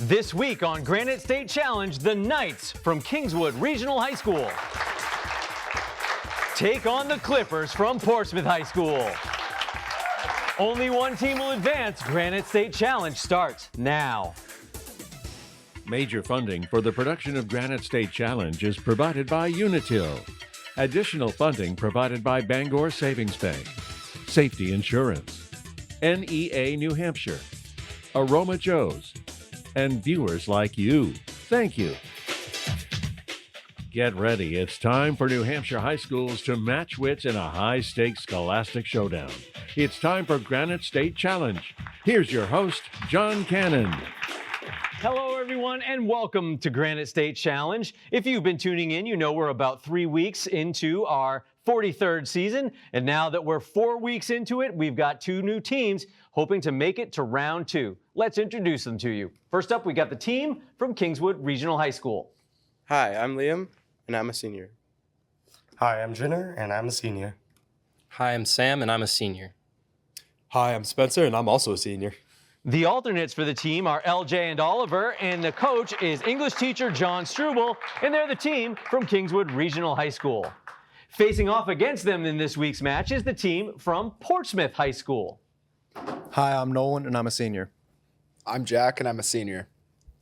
This week on Granite State Challenge, the Knights from Kingswood Regional High School take on the Clippers from Portsmouth High School. Only one team will advance. Granite State Challenge starts now. Major funding for the production of Granite State Challenge is provided by Unitil. Additional funding provided by Bangor Savings Bank, Safety Insurance, NEA New Hampshire, Aroma Joe's, and viewers like you. Thank you. Get ready. It's time for New Hampshire high schools to match wits in a high-stakes scholastic showdown. It's time for Granite State Challenge. Here's your host, John Cannon. Hello, everyone, and welcome to Granite State Challenge. If you've been tuning in, you know we're about 3 weeks into our 43rd season. And now that we're 4 weeks into it, we've got two new teams hoping to make it to round two. Let's introduce them to you. First up, we got the team from Kingswood Regional High School. Hi, I'm Liam, and I'm a senior. Hi, I'm Jenner, and I'm a senior. Hi, I'm Sam, and I'm a senior. Hi, I'm Spencer, and I'm also a senior. The alternates for the team are LJ and Oliver, and the coach is English teacher John Struble, and they're the team from Kingswood Regional High School. Facing off against them in this week's match is the team from Portsmouth High School. Hi, I'm Nolan, and I'm a senior. I'm Jack, and I'm a senior.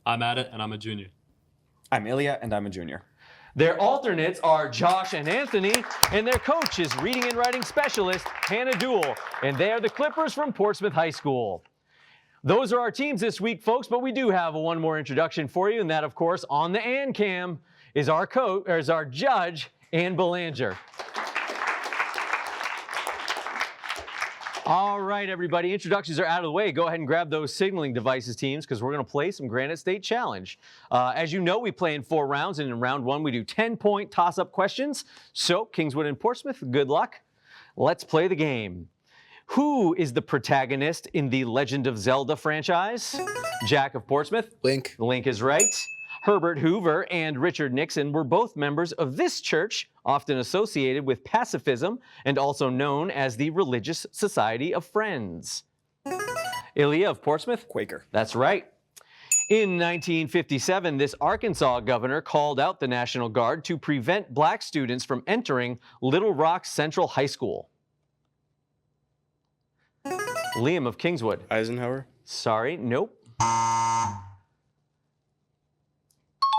I'm Addit, and I'm a junior. I'm Ilya, and I'm a junior. Their alternates are Josh and Anthony, and their coach is reading and writing specialist Hannah Duell, and they are the Clippers from Portsmouth High School. Those are our teams this week, folks, but we do have one more introduction for you, and that, of course, on the Ann Cam is our judge, Ann Belanger. All right, everybody, introductions are out of the way. Go ahead and grab those signaling devices, teams, because we're going to play some Granite State Challenge. As you know, we play in 4 rounds, and in round 1, we do 10-point toss-up questions. So, Kingswood and Portsmouth, good luck. Let's play the game. Who is the protagonist in the Legend of Zelda franchise? Jack of Portsmouth? Link. Link is right. Herbert Hoover and Richard Nixon were both members of this church, often associated with pacifism and also known as the Religious Society of Friends. Ilya of Portsmouth? Quaker. That's right. In 1957, this Arkansas governor called out the National Guard to prevent black students from entering Little Rock Central High School. Liam of Kingswood. Eisenhower. Sorry, nope.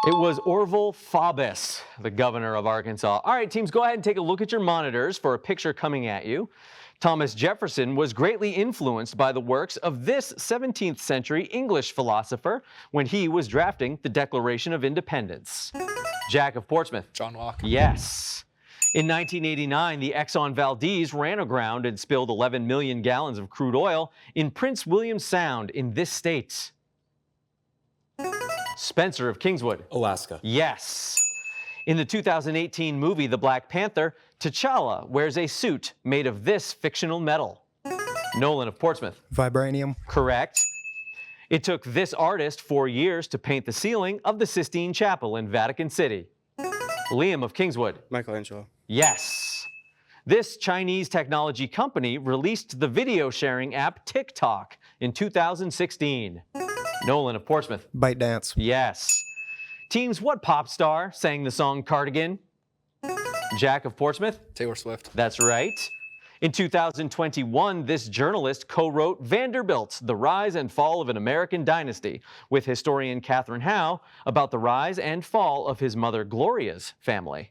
It was Orville Faubus, the governor of Arkansas. All right, teams, go ahead and take a look at your monitors for a picture coming at you. Thomas Jefferson was greatly influenced by the works of this 17th century English philosopher when he was drafting the Declaration of Independence. Jack of Portsmouth. John Locke. Yes. In 1989, the Exxon Valdez ran aground and spilled 11 million gallons of crude oil in Prince William Sound in this state. Spencer of Kingswood. Alaska. Yes. In the 2018 movie The Black Panther, T'Challa wears a suit made of this fictional metal. Nolan of Portsmouth. Vibranium. Correct. It took this artist 4 years to paint the ceiling of the Sistine Chapel in Vatican City. Liam of Kingswood. Michelangelo. Yes. This Chinese technology company released the video sharing app TikTok in 2016. Nolan of Portsmouth. ByteDance. Yes. Teams, what pop star sang the song Cardigan? Jack of Portsmouth. Taylor Swift. That's right. In 2021, this journalist co-wrote Vanderbilt, The Rise and Fall of an American Dynasty, with historian Catherine Howe about the rise and fall of his mother Gloria's family.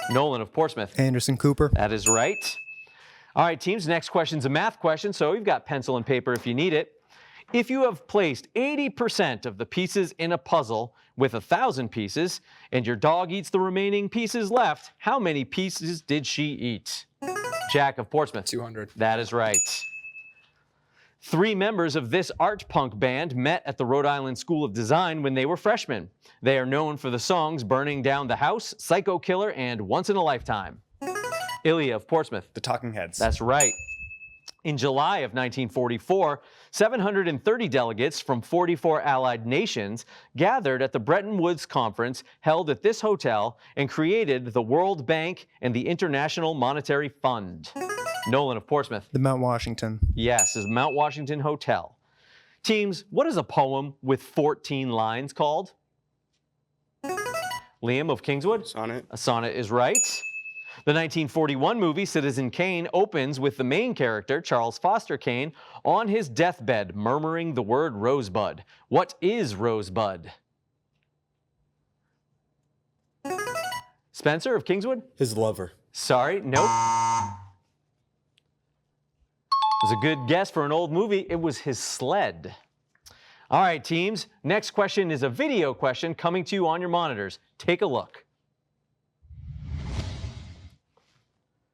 Nolan of Portsmouth. Anderson Cooper. That is right. All right, teams, next question's a math question, so you've got pencil and paper if you need it. If you have placed 80% of the pieces in a puzzle with 1,000 pieces, and your dog eats the remaining pieces left, how many pieces did she eat? Jack of Portsmouth. 200. That is right. 3 members of this art punk band met at the Rhode Island School of Design when they were freshmen. They are known for the songs Burning Down the House, Psycho Killer, and Once in a Lifetime. Ilya of Portsmouth. The Talking Heads. That's right. In July of 1944, 730 delegates from 44 Allied nations gathered at the Bretton Woods Conference held at this hotel and created the World Bank and the International Monetary Fund. Nolan of Portsmouth. The Mount Washington. Yes, is Mount Washington Hotel. Teams, what is a poem with 14 lines called? Liam of Kingswood? Sonnet. A sonnet is right. The 1941 movie Citizen Kane opens with the main character, Charles Foster Kane, on his deathbed murmuring the word rosebud. What is rosebud? Spencer of Kingswood? His lover. Sorry, nope. It was a good guess for an old movie. It was his sled. All right, teams. Next question is a video question coming to you on your monitors. Take a look.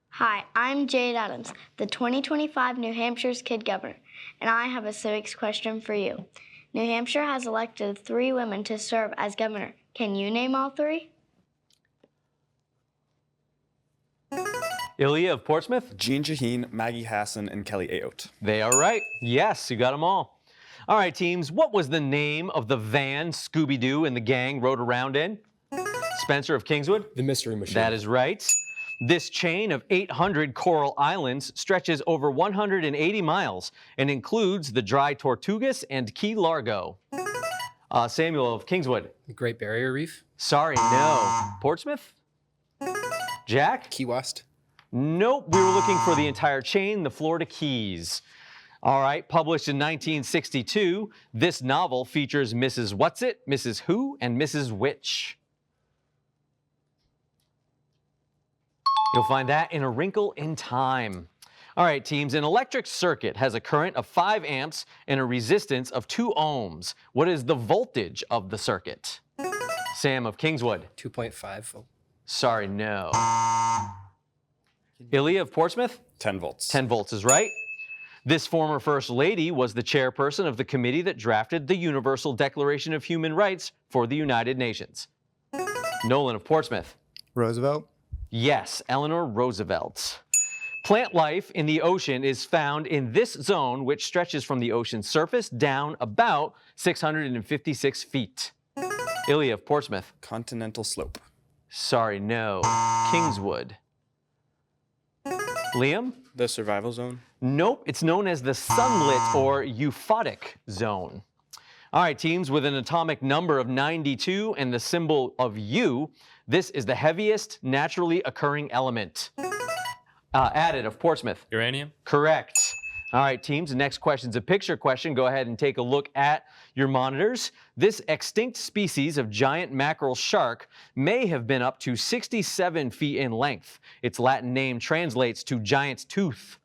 Hi, I'm Jade Adams, the 2025 New Hampshire's Kid Governor, and I have a civics question for you. New Hampshire has elected 3 women to serve as governor. Can you name all 3? Ilya of Portsmouth? Jean Shaheen, Maggie Hassan, and Kelly Ayotte. They are right. Yes, you got them all. All right, teams. What was the name of the van Scooby-Doo and the gang rode around in? Spencer of Kingswood? The Mystery Machine. That is right. This chain of 800 coral islands stretches over 180 miles and includes the Dry Tortugas and Key Largo. Samuel of Kingswood? Great Barrier Reef. Sorry, no. Portsmouth? Jack? Key West. Nope, we were looking for the entire chain, the Florida Keys. All right, published in 1962, this novel features Mrs. Whatsit, Mrs. Who, and Mrs. Which. You'll find that in A Wrinkle in Time. All right, teams, an electric circuit has a current of 5 amps and a resistance of 2 ohms. What is the voltage of the circuit? Sam of Kingswood? 2.5 volt. Sorry, no. Ilya of Portsmouth? 10 volts. 10 volts is right. This former First Lady was the chairperson of the committee that drafted the Universal Declaration of Human Rights for the United Nations. Nolan of Portsmouth? Roosevelt. Yes, Eleanor Roosevelt. Plant life in the ocean is found in this zone, which stretches from the ocean's surface down about 656 feet. Ilya of Portsmouth? Continental slope. Sorry, no. Kingswood. Liam? The survival zone. Nope, it's known as the sunlit or euphotic zone. All right, teams, with an atomic number of 92 and the symbol of U, this is the heaviest naturally occurring element. Added of Portsmouth. Uranium. Correct. All right, teams, the next question's a picture question. Go ahead and take a look at your monitors. This extinct species of giant mackerel shark may have been up to 67 feet in length. Its Latin name translates to giant's tooth.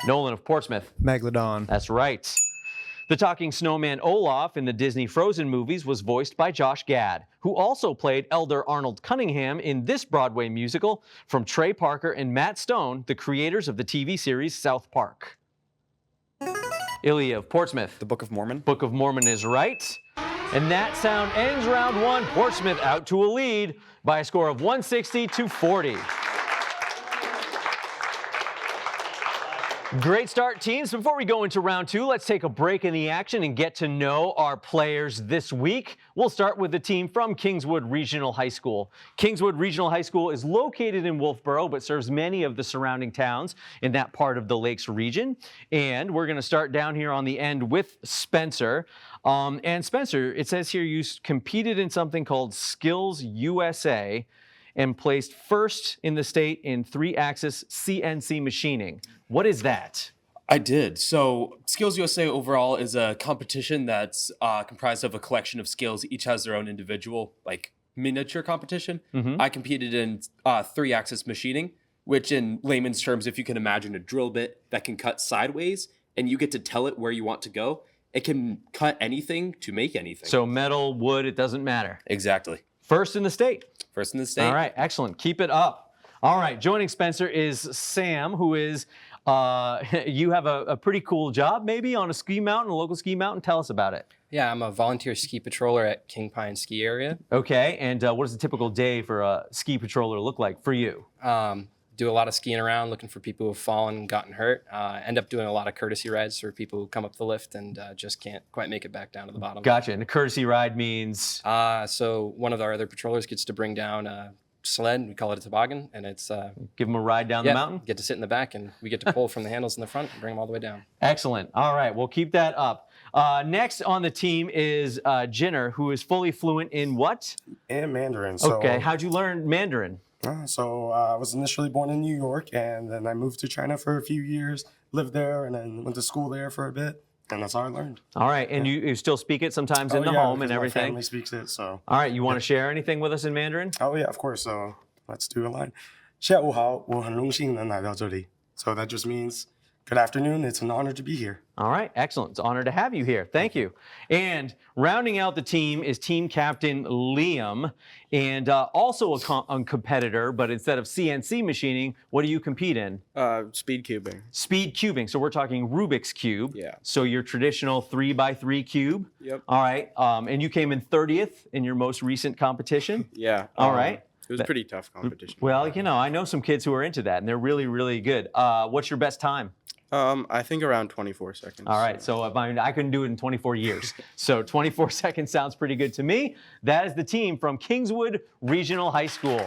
Nolan of Portsmouth. Megalodon. That's right. The talking snowman Olaf in the Disney Frozen movies was voiced by Josh Gad, who also played Elder Arnold Cunningham in this Broadway musical from Trey Parker and Matt Stone, the creators of the TV series South Park. Ilya of Portsmouth. The Book of Mormon. Book of Mormon is right. And that sound ends round 1. Portsmouth out to a lead by a score of 160 to 40. Great start, teams. Before we go into round 2, let's take a break in the action and get to know our players this week. We'll start with the team from Kingswood Regional High School. Kingswood Regional High School is located in Wolfboro, but serves many of the surrounding towns in that part of the Lakes region. And we're going to start down here on the end with Spencer. And Spencer, it says here you competed in something called Skills USA and placed first in the state in 3-axis CNC machining. What is that? I did. So Skills USA overall is a competition that's comprised of a collection of skills. Each has their own individual, like, miniature competition. I competed in 3-axis machining, which in layman's terms, if you can imagine a drill bit that can cut sideways and you get to tell it where you want to go, it can cut anything to make anything. So metal, wood, it doesn't matter. Exactly. First in the state. First in the state. All right, excellent. Keep it up. All right, joining Spencer is Sam, who is, you have a pretty cool job maybe on a ski mountain, a local ski mountain. Tell us about it. Yeah, I'm a volunteer ski patroller at King Pine Ski Area. Okay, and what does a typical day for a ski patroller look like for you? Do a lot of skiing around, looking for people who've fallen and gotten hurt. End up doing a lot of courtesy rides for people who come up the lift and just can't quite make it back down to the bottom. Gotcha, and a courtesy ride means? So one of our other patrollers gets to bring down a sled, we call it a toboggan, and it's... Give them a ride down the mountain? Get to sit in the back, and we get to pull from the handles in the front and bring them all the way down. Excellent. All right, well, keep that up. Next on the team is Jenner, who is fully fluent in what? And Mandarin. So, Okay, how'd you learn Mandarin? I was initially born in New York, and then I moved to China for a few years, lived there, and then went to school there for a bit, and that's how I learned. All right, and you still speak it sometimes in the home and because everything? My family speaks it, so. All right, you want to share anything with us in Mandarin? Oh yeah, of course. So let's do a line. 下午好，我很荣幸能来到这里. So that just means good afternoon. It's an honor to be here. All right, excellent. It's an honor to have you here. Thank you. And rounding out the team is team captain Liam, and also a competitor, but instead of CNC machining, what do you compete in? Speed cubing. Speed cubing. So we're talking Rubik's Cube. Yeah. So your traditional 3x3 cube. Yep. All right. And you came in 30th in your most recent competition. Yeah. All right. It was a pretty tough competition. Well, I know some kids who are into that, and they're really, really good. What's your best time? I think around 24 seconds. All right, so I couldn't do it in 24 years. So 24 seconds sounds pretty good to me. That is the team from Kingswood Regional High School.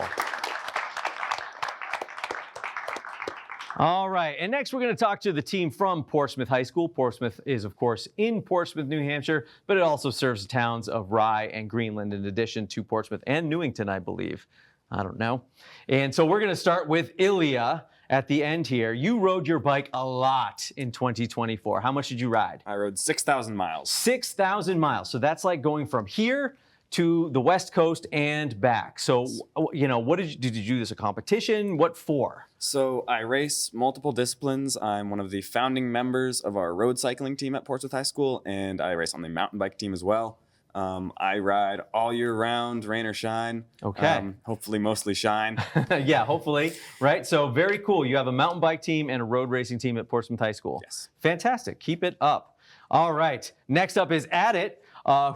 All right, and next we're going to talk to the team from Portsmouth High School. Portsmouth is, of course, in Portsmouth, New Hampshire, but it also serves the towns of Rye and Greenland in addition to Portsmouth and Newington, I believe. I don't know. And so we're going to start with Ilya at the end here. You rode your bike a lot in 2024. How much did you ride? I rode 6,000 miles. 6,000 miles. So that's like going from here to the West Coast and back. So, what did you do this a competition? What for? So I race multiple disciplines. I'm one of the founding members of our road cycling team at Portsmouth High School, and I race on the mountain bike team as well. I ride all year round, rain or shine. Okay. Hopefully mostly shine. Yeah, hopefully, right? So very cool. You have a mountain bike team and a road racing team at Portsmouth High School. Yes. Fantastic. Keep it up. All right. Next up is Adit,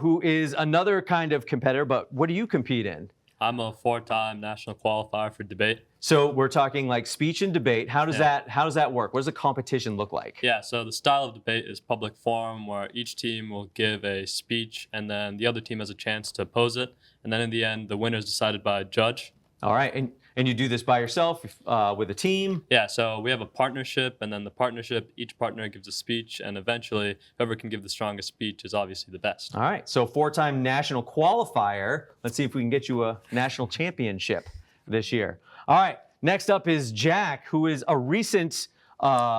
who is another kind of competitor, but what do you compete in? I'm a 4-time national qualifier for debate. So we're talking like speech and debate. How does that work? What does the competition look like? Yeah, so the style of debate is public forum where each team will give a speech and then the other team has a chance to oppose it. And then in the end, the winner is decided by a judge. All right, and you do this by yourself with a team? Yeah, so we have a partnership, and then the partnership, each partner gives a speech, and eventually whoever can give the strongest speech is obviously the best. All right, so 4-time national qualifier. Let's see if we can get you a national championship this year. All right, next up is Jack, who is a recent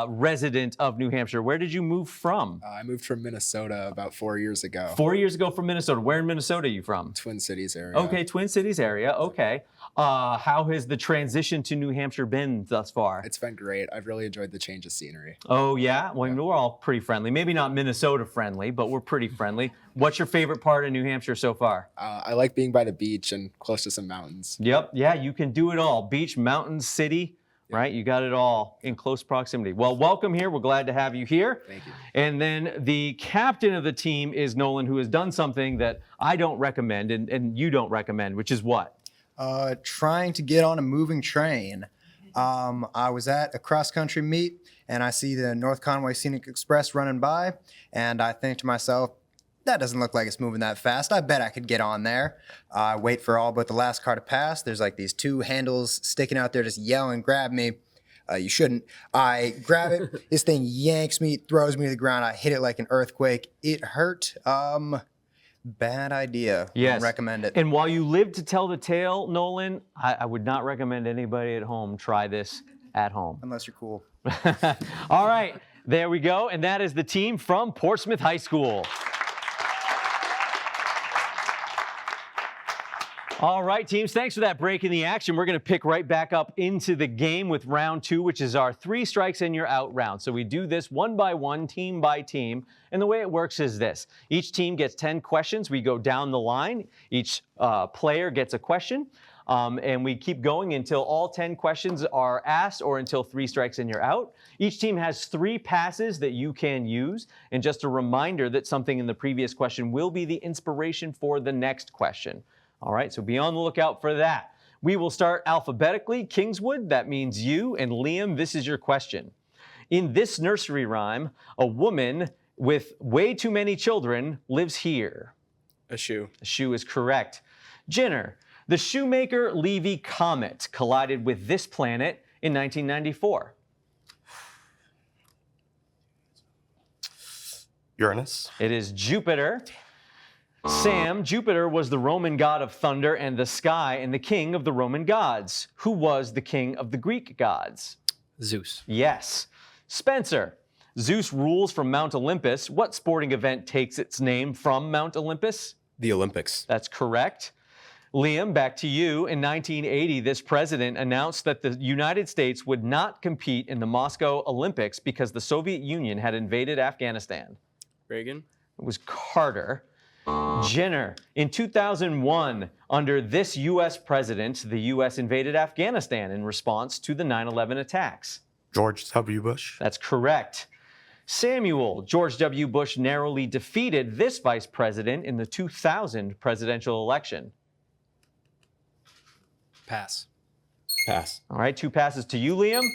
resident of New Hampshire. Where did you move from? I moved from Minnesota about 4 years ago. 4 years ago from Minnesota. Where in Minnesota are you from? Twin Cities area. Okay, Twin Cities area. Okay. How has the transition to New Hampshire been thus far? It's been great. I've really enjoyed the change of scenery. Oh, yeah? Well, we're all pretty friendly. Maybe not Minnesota friendly, but we're pretty friendly. What's your favorite part of New Hampshire so far? I like being by the beach and close to some mountains. Yep. Yeah, you can do it all. Beach, mountains, city. Right? You got it all in close proximity. Well, welcome here. We're glad to have you here. Thank you. And then the captain of the team is Nolan, who has done something that I don't recommend and you don't recommend, which is what? Trying to get on a moving train. I was at a cross-country meet, and I see the North Conway Scenic Express running by, and I think to myself, that doesn't look like it's moving that fast. I bet I could get on there. I wait for all but the last car to pass. There's like these two handles sticking out there just yelling, grab me. You shouldn't. I grab it. This thing yanks me, throws me to the ground. I hit it like an earthquake. It hurt. Bad idea. Yes. Don't recommend it. And while you live to tell the tale, Nolan, I would not recommend anybody at home try this at home. Unless you're cool. All right, there we go. And that is the team from Portsmouth High School. All right, teams, thanks for that break in the action. We're going to pick right back up into the game with round 2, which is our 3 strikes and you're out round. So we do this one by one, team by team. And the way it works is this. Each team gets 10 questions. We go down the line. Each player gets a question. And we keep going until all 10 questions are asked or until 3 strikes and you're out. Each team has 3 passes that you can use. And just a reminder that something in the previous question will be the inspiration for the next question. All right, so be on the lookout for that. We will start alphabetically. Kingswood, that means you. And Liam, this is your question. In this nursery rhyme, a woman with way too many children lives here. A shoe. A shoe is correct. Jenner, the Shoemaker-Levy comet collided with this planet in 1994. Uranus. It is Jupiter. Sam, Jupiter was the Roman god of thunder and the sky and the king of the Roman gods. Who was the king of the Greek gods? Zeus. Yes. Spencer, Zeus rules from Mount Olympus. What sporting event takes its name from Mount Olympus? The Olympics. That's correct. Liam, back to you. In 1980, this president announced that the United States would not compete in the Moscow Olympics because the Soviet Union had invaded Afghanistan. Reagan. It was Carter. Jenner, in 2001, under this U.S. president, the U.S. invaded Afghanistan in response to the 9/11 attacks. George W. Bush. That's correct. Samuel, George W. Bush narrowly defeated this vice president in the 2000 presidential election. Pass. Pass. All right, 2 passes to you, Liam.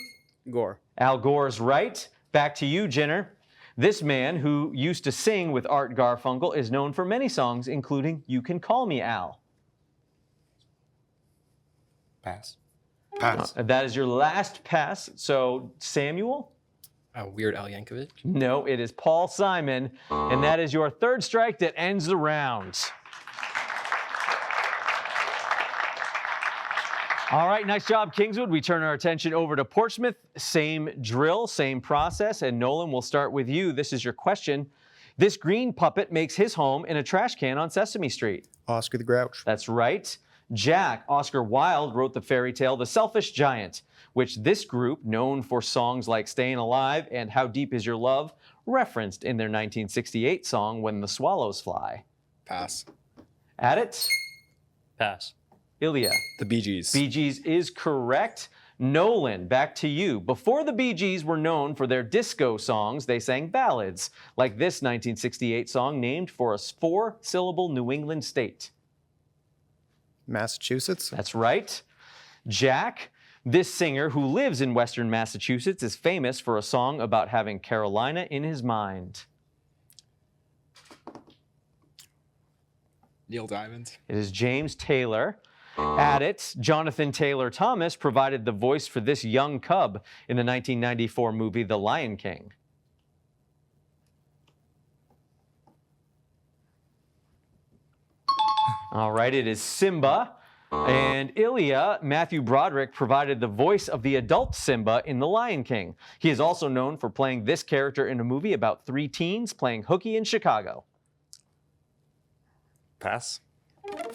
Gore. Al Gore's right. Back to you, Jenner. This man, who used to sing with Art Garfunkel, is known for many songs, including You Can Call Me Al. Pass. Pass. That is your last pass. So, Samuel? Weird Al Yankovic. No, it is Paul Simon. And that is your 3rd strike that ends the round. All right, nice job, Kingswood. We turn our attention over to Portsmouth. Same drill, same process. And Nolan, we'll start with you. This is your question. This green puppet makes his home in a trash can on Sesame Street. Oscar the Grouch. That's right. Jack, Oscar Wilde wrote the fairy tale The Selfish Giant, which this group, known for songs like Staying Alive and How Deep Is Your Love, referenced in their 1968 song When the Swallows Fly. Pass. At it, Pass. Ilya. The Bee Gees. Bee Gees is correct. Nolan, back to you. Before the Bee Gees were known for their disco songs, they sang ballads, like this 1968 song named for a 4-syllable New England state. Massachusetts. That's right. Jack, this singer who lives in Western Massachusetts is famous for a song about having Carolina in his mind. Neil Diamond. It is James Taylor. At it, Jonathan Taylor Thomas provided the voice for this young cub in the 1994 movie The Lion King. All right, it is Simba. And Ilya, Matthew Broderick provided the voice of the adult Simba in The Lion King. He is also known for playing this character in a movie about 3 teens playing hooky in Chicago. Pass.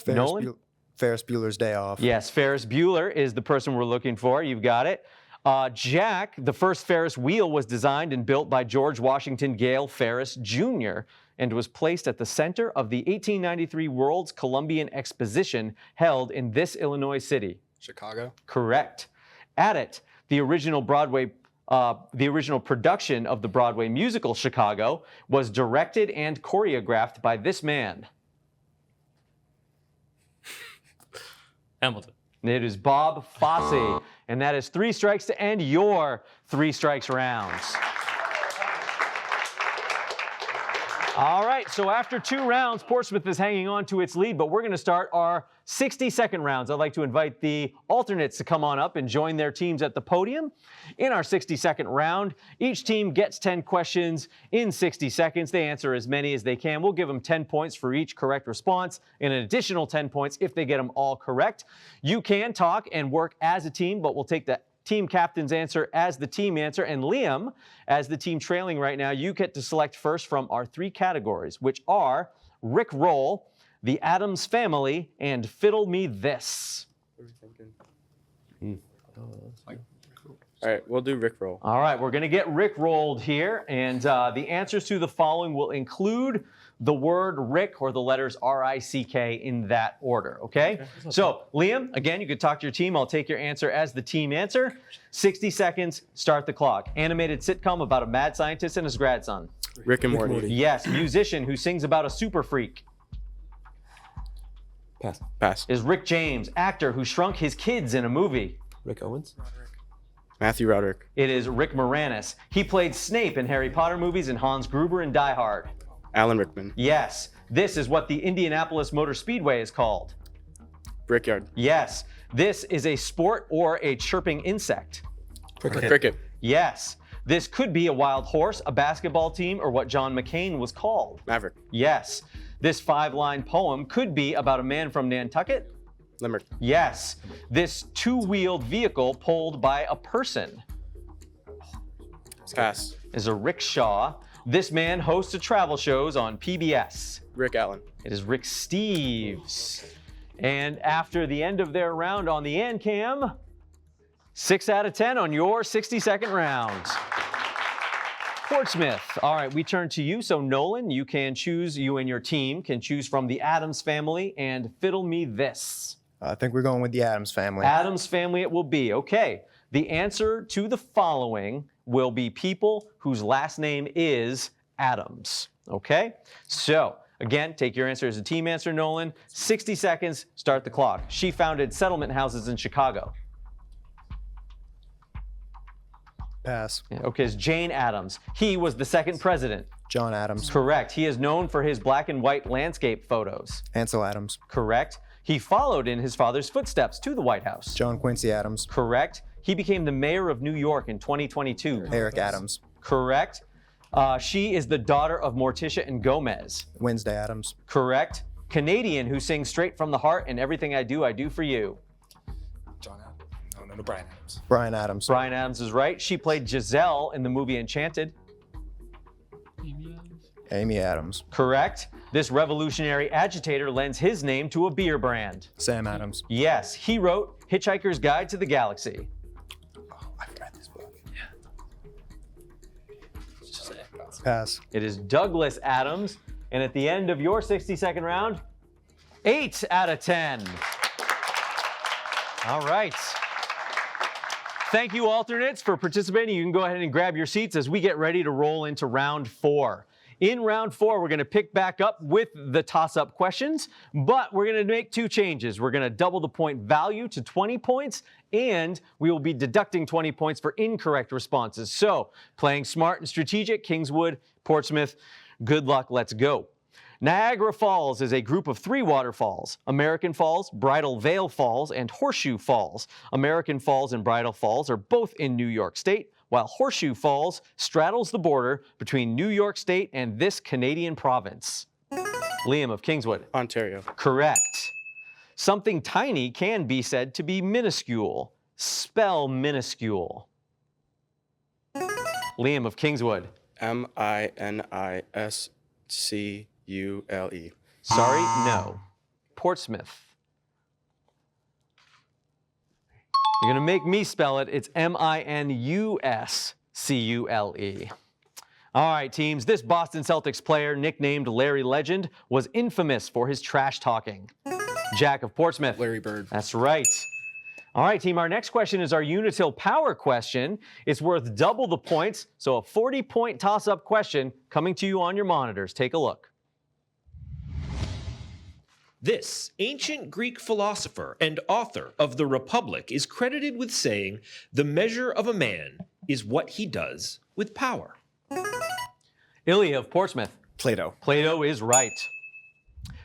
Nolan? Ferris Bueller's Day Off. Yes, Ferris Bueller is the person we're looking for. You've got it. Jack, the first Ferris wheel was designed and built by George Washington Gale Ferris Jr. and was placed at the center of the 1893 World's Columbian Exposition held in this Illinois city. Chicago. Correct. At it, the original production of the Broadway musical Chicago was directed and choreographed by this man. Hamilton. It is Bob Fosse, and that is 3 strikes to end your 3 strikes rounds. All right, so after 2 rounds, Portsmouth is hanging on to its lead, but we're going to start our 60-second rounds. I'd like to invite the alternates to come on up and join their teams at the podium. In our 60-second round, each team gets 10 questions in 60 seconds. They answer as many as they can. We'll give them 10 points for each correct response and an additional 10 points if they get them all correct. You can talk and work as a team, but we'll take the team captain's answer as the team answer. And Liam, as the team trailing right now, you get to select first from our 3 categories, which are Rick Roll, The Addams Family, and Fiddle Me This. What are we thinking? All right, we'll do Rick Roll. All right, we're going to get Rick rolled here, and the answers to the following will include the word Rick or the letters R-I-C-K in that order, okay? So, Liam, again, you could talk to your team. I'll take your answer as the team answer. 60 seconds, start the clock. Animated sitcom about a mad scientist and his grandson. Rick and Morty. Yes, musician who sings about a super freak. Pass. Pass. Is Rick James, actor who shrunk his kids in a movie. Rick Owens. Matthew Roderick. It is Rick Moranis. He played Snape in Harry Potter movies and Hans Gruber in Die Hard. Alan Rickman. Yes, this is what the Indianapolis Motor Speedway is called. Brickyard. Yes, this is a sport or a chirping insect. Cricket. Yes, This could be a wild horse, a basketball team, or what John McCain was called. Maverick. Yes. This 5-line poem could be about a man from Nantucket. Limerick. Yes. This 2-wheeled vehicle pulled by a person Pass. is a rickshaw. This man hosts travel shows on PBS. Rick Allen. It is Rick Steves. And after the end of their round on the ANCAM, 6 out of 10 on your 60-second round. Portsmouth. All right, we turn to you. So Nolan, you and your team can choose from the Addams family and fiddle me this. I think we're going with the Addams family. Addams family it will be. Okay. The answer to the following will be people whose last name is Addams. Okay? So, again, take your answer as a team answer, Nolan. 60 seconds, start the clock. She founded settlement houses in Chicago. Pass. Okay, it's Jane Addams. He was the second president. John Adams. Correct. He is known for his black and white landscape photos. Ansel Adams. Correct. He followed in his father's footsteps to the White House. John Quincy Adams. Correct. He became the mayor of New York in 2022. Eric Adams. Correct. She is the daughter of Morticia and Gomez. Wednesday Adams. Correct. Canadian who sings straight from the heart and everything I do for you. John Adams. No, Brian Adams. Brian Adams. Brian Adams is right. She played Giselle in the movie Enchanted. Amy Adams. Correct. This revolutionary agitator lends his name to a beer brand. Sam Adams. Yes, he wrote Hitchhiker's Guide to the Galaxy. I've read this book. Pass. It is Douglas Adams. And at the end of your 60-second round, 8 out of 10. All right. Thank you, alternates, for participating. You can go ahead and grab your seats as we get ready to roll into round 4. In round 4, we're going to pick back up with the toss-up questions, but we're going to make 2 changes. We're going to double the point value to 20 points, and we will be deducting 20 points for incorrect responses. So, playing smart and strategic, Kingswood, Portsmouth, good luck, let's go. Niagara Falls is a group of 3 waterfalls: American Falls, Bridal Veil Falls, and Horseshoe Falls. American Falls and Bridal Falls are both in New York State, while Horseshoe Falls straddles the border between New York State and this Canadian province. Liam of Kingswood. Ontario. Correct. Something tiny can be said to be minuscule. Spell minuscule. Liam of Kingswood. MINISCULE. Sorry, no. Portsmouth. You're going to make me spell it. It's MINUSCULE. All right, teams. This Boston Celtics player, nicknamed Larry Legend, was infamous for his trash talking. Jack of Portsmouth. Larry Bird. That's right. All right, team. Our next question is our Unitil Power question. It's worth double the points, so a 40-point toss-up question coming to you on your monitors. Take a look. This ancient Greek philosopher and author of the Republic is credited with saying, "The measure of a man is what he does with power." Ilya of Portsmouth. Plato. Plato is right.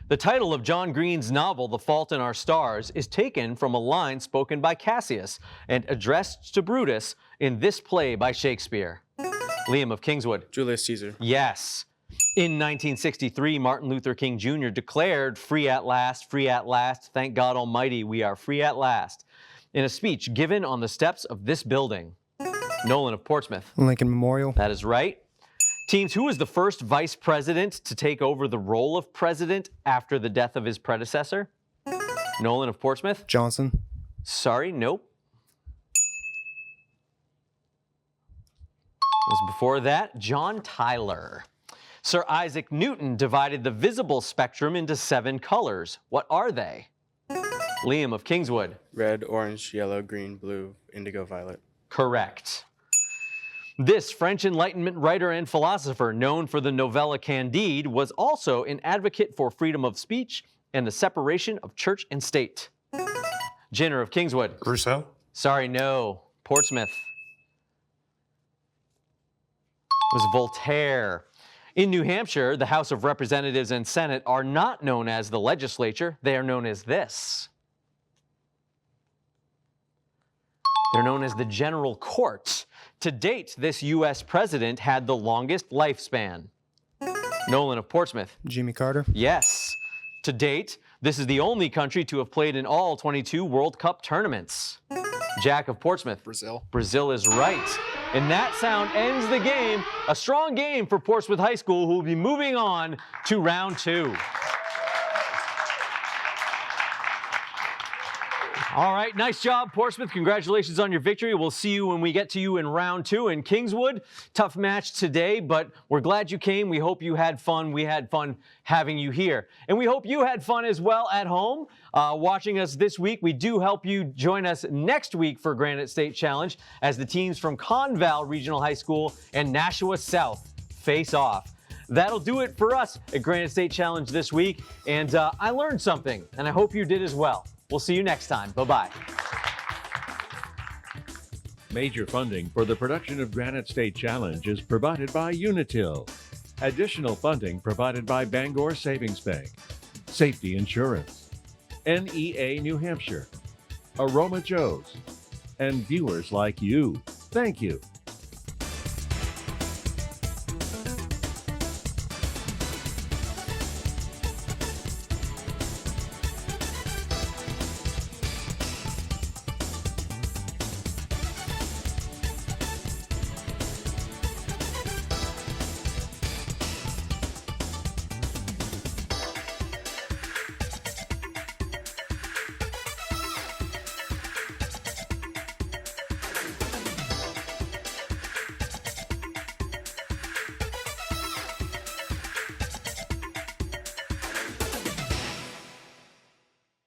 The title of John Green's novel, The Fault in Our Stars, is taken from a line spoken by Cassius and addressed to Brutus in this play by Shakespeare. Liam of Kingswood. Julius Caesar. Yes. In 1963, Martin Luther King Jr. declared, free at last, thank God Almighty, we are free at last," in a speech given on the steps of this building. Nolan of Portsmouth. Lincoln Memorial. That is right. Teams, who was the first vice president to take over the role of president after the death of his predecessor? Nolan of Portsmouth. Johnson. Sorry, nope. It was before that, John Tyler. Sir Isaac Newton divided the visible spectrum into 7 colors. What are they? Liam of Kingswood. Red, orange, yellow, green, blue, indigo, violet. Correct. This French Enlightenment writer and philosopher, known for the novella Candide, was also an advocate for freedom of speech and the separation of church and state. Jenner of Kingswood. Rousseau. Sorry, no. Portsmouth. It was Voltaire. In New Hampshire, the House of Representatives and Senate are not known as the legislature. They are known as this. They're known as the General Court. To date, this U.S. president had the longest lifespan. Nolan of Portsmouth. Jimmy Carter. Yes. To date, this is the only country to have played in all 22 World Cup tournaments. Jack of Portsmouth. Brazil. Brazil is right. And that sound ends the game. A strong game for Portsmouth High School, who will be moving on to round 2. All right, nice job, Portsmouth. Congratulations on your victory. We'll see you when we get to you in round 2 in Kingswood. Tough match today, but we're glad you came. We hope you had fun. We had fun having you here. And we hope you had fun as well at home watching us this week. We do hope you join us next week for Granite State Challenge as the teams from Conval Regional High School and Nashua South face off. That'll do it for us at Granite State Challenge this week. And I learned something, and I hope you did as well. We'll see you next time. Bye-bye. Major funding for the production of Granite State Challenge is provided by Unitil. Additional funding provided by Bangor Savings Bank, Safety Insurance, NEA New Hampshire, Aroma Joe's, and viewers like you. Thank you.